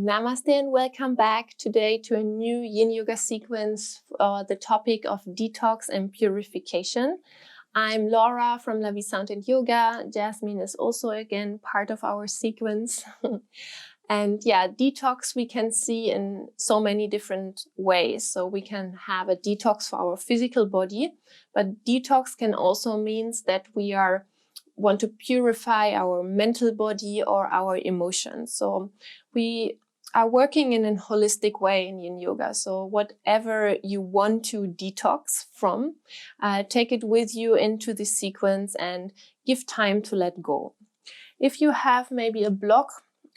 Namaste and welcome back today to a new Yin Yoga sequence for the topic of detox and purification. I'm Laura from LaVi Sound and Yoga. Jasmine is also again part of our sequence. And yeah, detox we can see in so many different ways. So we can have a detox for our physical body, but detox can also mean that we want to purify our mental body or our emotions. So we are working in a holistic way in Yin Yoga. So whatever you want to detox from, take it with you into the sequence and give time to let go. If you have maybe a block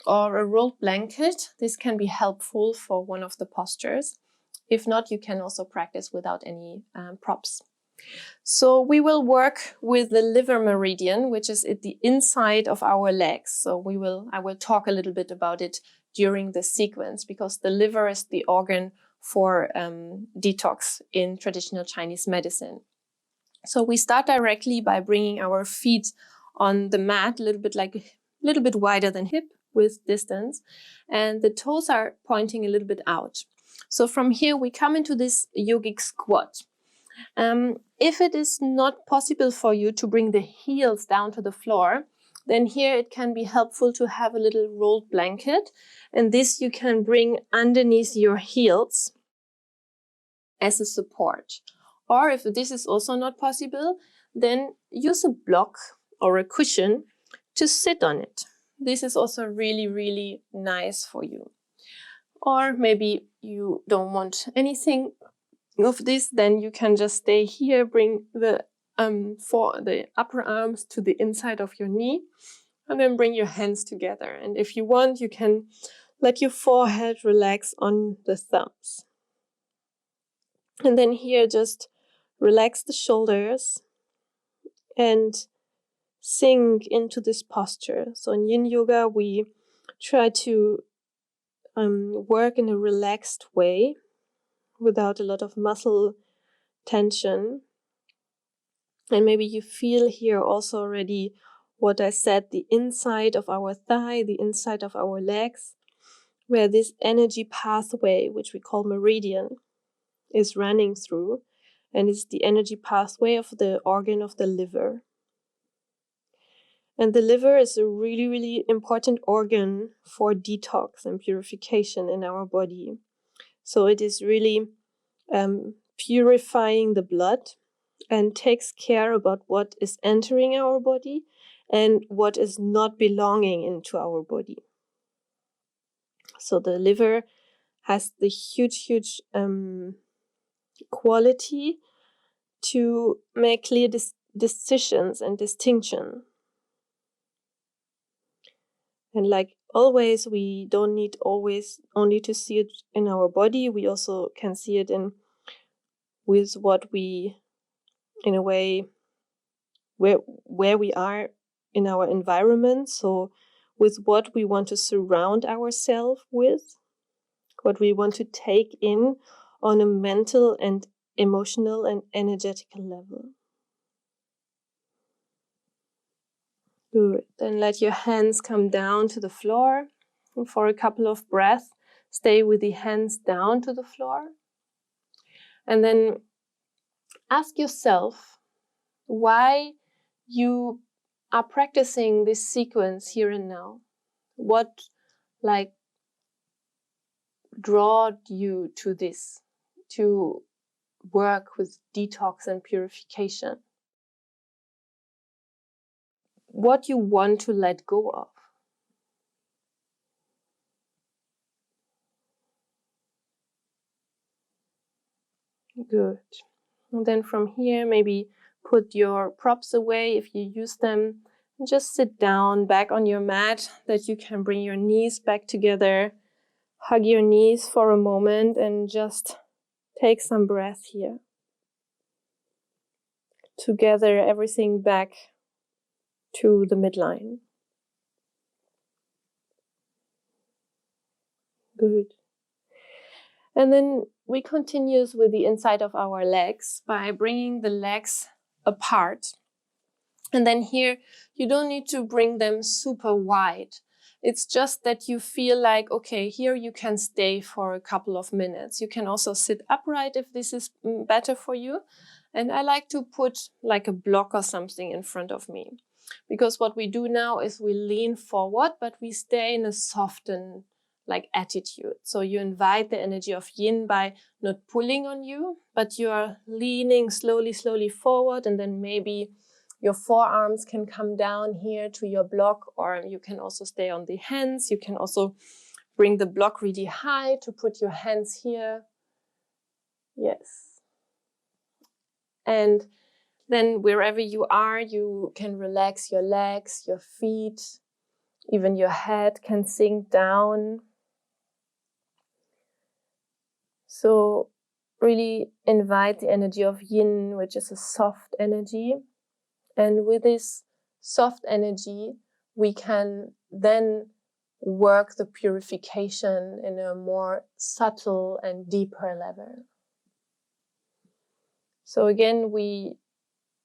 or a rolled blanket, this can be helpful for one of the postures. If not, you can also practice without any props. So we will work with the liver meridian, which is at the inside of our legs. So I will talk a little bit about it during the sequence, because the liver is the organ for detox in traditional Chinese medicine. So we start directly by bringing our feet on the mat, a little bit wider than hip width distance, and the toes are pointing a little bit out. So from here we come into this yogic squat. If it is not possible for you to bring the heels down to the floor, then here it can be helpful to have a little rolled blanket, and this you can bring underneath your heels as a support. Or if this is also not possible, then use a block or a cushion to sit on it. This is also really, really nice for you. Or maybe you don't want anything of this, then you can just stay here, bring the upper arms to the inside of your knee, and then bring your hands together. And if you want, you can let your forehead relax on the thumbs. And then here, just relax the shoulders and sink into this posture. So in Yin Yoga, we try to work in a relaxed way without a lot of muscle tension. And maybe you feel here also already what I said, the inside of our thigh, the inside of our legs, where this energy pathway, which we call meridian, is running through, and it's the energy pathway of the organ of the liver. And the liver is a really, really important organ for detox and purification in our body. So it is really purifying the blood and takes care about what is entering our body and what is not belonging into our body. So the liver has the huge quality to make clear decisions and distinction. And like always, we don't need always only to see it in our body. We also can see it with what we, in a way, where we are in our environment. So with what we want to surround ourselves with, what we want to take in on a mental and emotional and energetical level. Good. Then let your hands come down to the floor. And for a couple of breaths, stay with the hands down to the floor. And then ask yourself why you are practicing this sequence here and now. What drawed you to this, to work with detox and purification? What you want to let go of. Good. And then from here, maybe put your props away if you use them. And just sit down back on your mat, that you can bring your knees back together. Hug your knees for a moment and just take some breath here. To gather everything back to the midline. Good. And then we continue with the inside of our legs by bringing the legs apart. And then here, you don't need to bring them super wide. It's just that you feel like, okay, here you can stay for a couple of minutes. You can also sit upright if this is better for you. And I like to put like a block or something in front of me. Because what we do now is we lean forward, but we stay in a softened like attitude. So you invite the energy of yin by not pulling on you, but you are leaning slowly, slowly forward, and then maybe your forearms can come down here to your block, or you can also stay on the hands. You can also bring the block really high to put your hands here. Yes. And then wherever you are, you can relax your legs, your feet, even your head can sink down. So really invite the energy of yin, which is a soft energy. And with this soft energy, we can then work the purification in a more subtle and deeper level. So again, we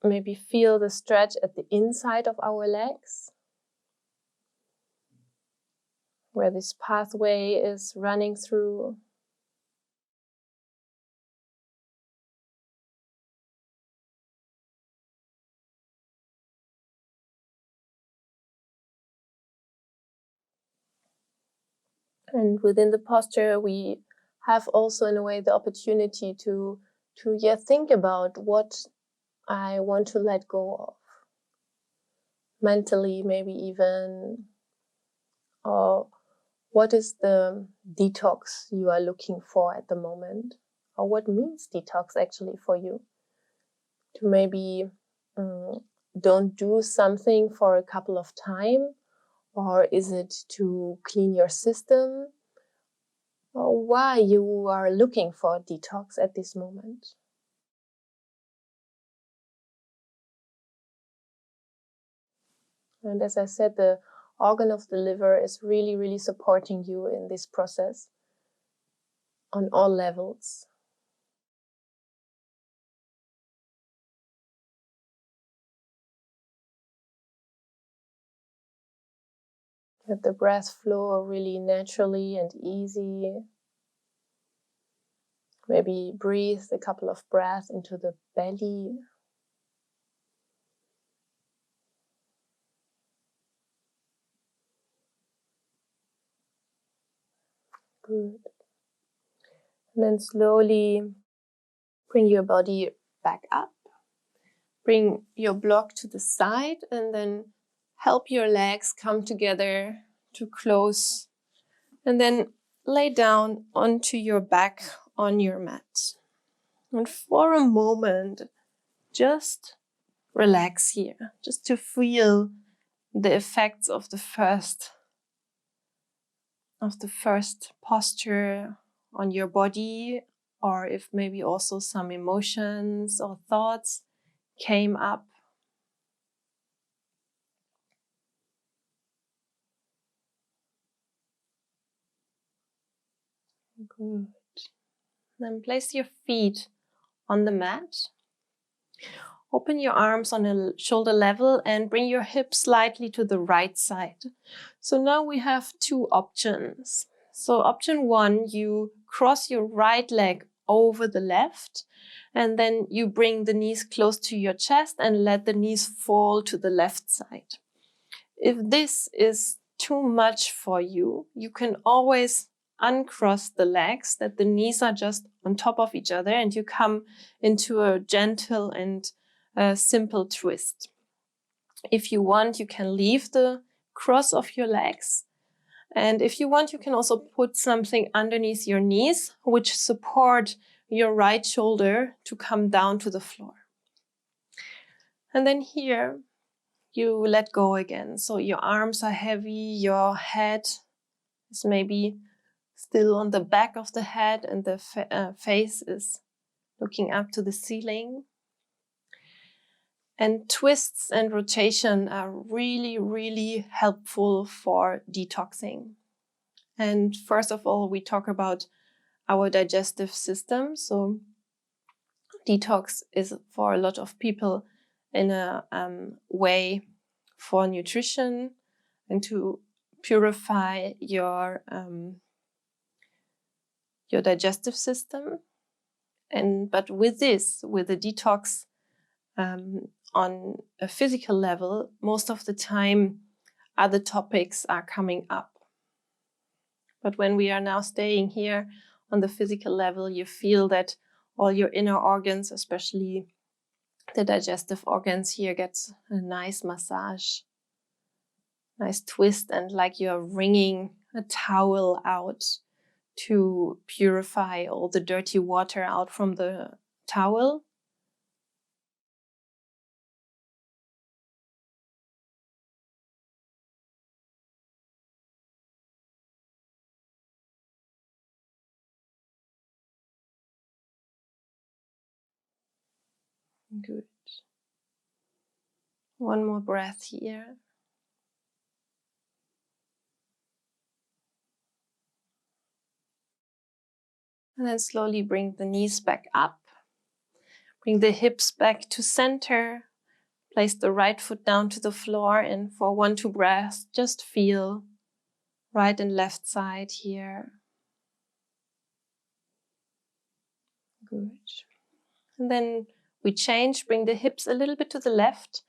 maybe feel the stretch at the inside of our legs, where this pathway is running through. And within the posture, we have also in a way the opportunity to think about what I want to let go of. Mentally, maybe even, or what is the detox you are looking for at the moment? Or what means detox actually for you? To maybe don't do something for a couple of time, or is it to clean your system? Or why you are looking for detox at this moment? And as I said, the organ of the liver is really, really supporting you in this process on all levels. Let the breath flow really naturally and easy. Maybe breathe a couple of breaths into the belly. Good. And then slowly bring your body back up. Bring your block to the side, and then help your legs come together to close. And then lay down onto your back on your mat. And for a moment, just relax here, just to feel the effects of the first posture on your body, or if maybe also some emotions or thoughts came up. Good. Then place your feet on the mat. Open your arms on a shoulder level and bring your hips slightly to the right side. So now we have two options. So option one, you cross your right leg over the left, and then you bring the knees close to your chest and let the knees fall to the left side. If this is too much for you, you can always uncross the legs, that the knees are just on top of each other, and you come into a gentle and simple twist. If you want, you can leave the cross of your legs. And if you want, you can also put something underneath your knees, which support your right shoulder to come down to the floor. And then here, you let go again. So your arms are heavy, your head is maybe still on the back of the head, and the face is looking up to the ceiling. And twists and rotation are really, really helpful for detoxing. And first of all, we talk about our digestive system. So detox is for a lot of people in a way for nutrition and to purify your digestive system. But with the detox on a physical level, most of the time other topics are coming up. But when we are now staying here on the physical level, you feel that all your inner organs, especially the digestive organs here, gets a nice massage, nice twist, and like you're wringing a towel out to purify all the dirty water out from the towel. Good. One more breath here. And then slowly bring the knees back up. Bring the hips back to center. Place the right foot down to the floor, and for 1-2 breaths, just feel right and left side here. Good. And then we change, bring the hips a little bit to the left.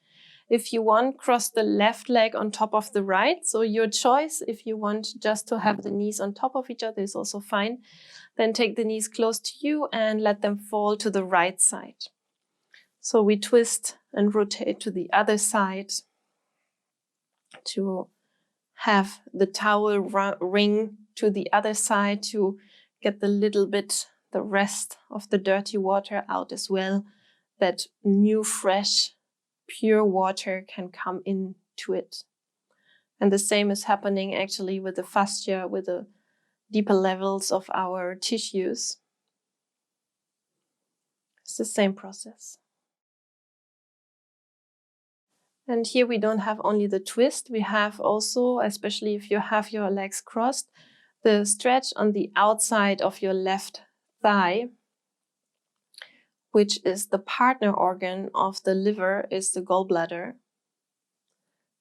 If you want, cross the left leg on top of the right. So your choice, if you want just to have the knees on top of each other, is also fine. Then take the knees close to you and let them fall to the right side. So we twist and rotate to the other side to have the towel ring to the other side to get the rest of the dirty water out as well. That new, fresh, pure water can come into it. And the same is happening actually with the fascia, with the deeper levels of our tissues. It's the same process. And here we don't have only the twist, we have also, especially if you have your legs crossed, the stretch on the outside of your left thigh, which is the partner organ of the liver, is the gallbladder.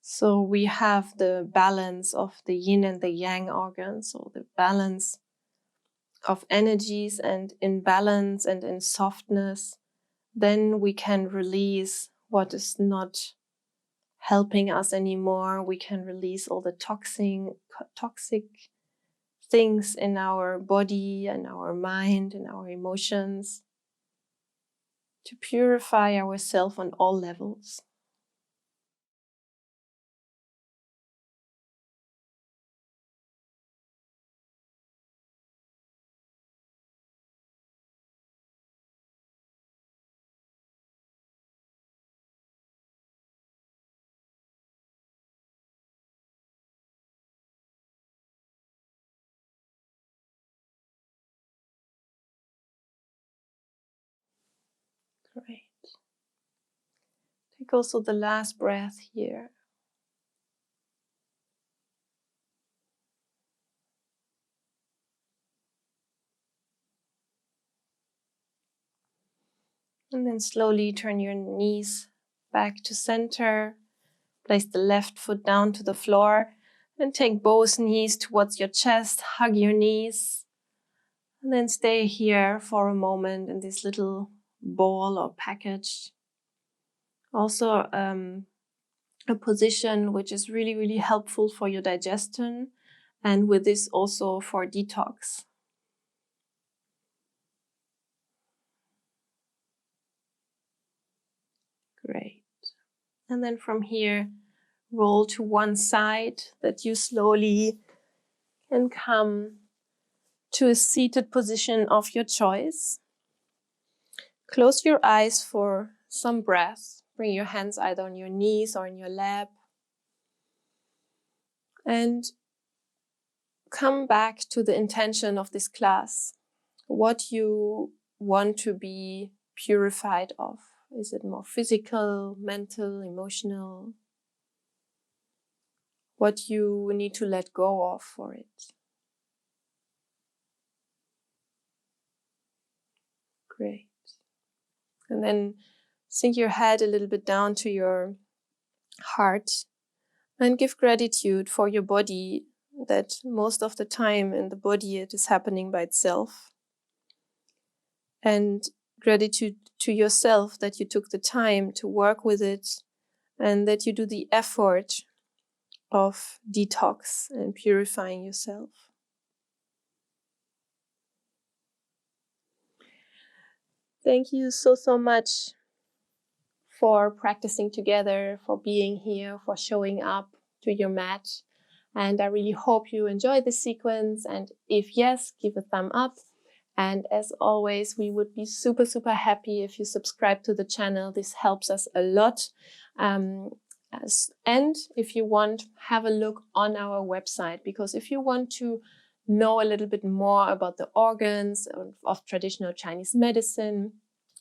So we have the balance of the yin and the yang organs, so the balance of energies, and in balance and in softness, then we can release what is not helping us anymore. We can release all the toxic things in our body and our mind and our emotions to purify ourselves on all levels. Great. Take also the last breath here. And then slowly turn your knees back to center. Place the left foot down to the floor and take both knees towards your chest. Hug your knees. And then stay here for a moment in this little ball or package. Also a position which is really, really helpful for your digestion, and with this also for detox. Great. And then from here, roll to one side, that you slowly can come to a seated position of your choice. Close your eyes for some breath. Bring your hands either on your knees or in your lap. And come back to the intention of this class. What you want to be purified of. Is it more physical, mental, emotional? What you need to let go of for it. Great. And then sink your head a little bit down to your heart And give gratitude for your body, that most of the time in the body it is happening by itself. And gratitude to yourself that you took the time to work with it and that you do the effort of detox and purifying yourself. Thank you so much for practicing together, for being here, for showing up to your mat. And I really hope you enjoy this sequence. And if yes, give a thumb up. And as always, we would be super happy if you subscribe to the channel. This helps us a lot. And if you want, have a look on our website, because if you want to know a little bit more about the organs of traditional Chinese medicine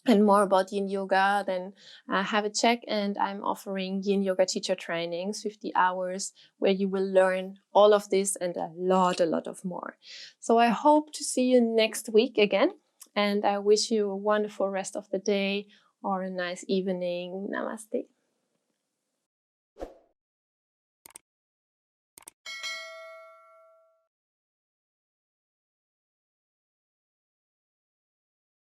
and more about Yin Yoga, then have a check. And I'm offering Yin Yoga teacher trainings, 50 hours, where you will learn all of this and a lot of more. So I hope to see you next week again. And I wish you a wonderful rest of the day or a nice evening. Namaste.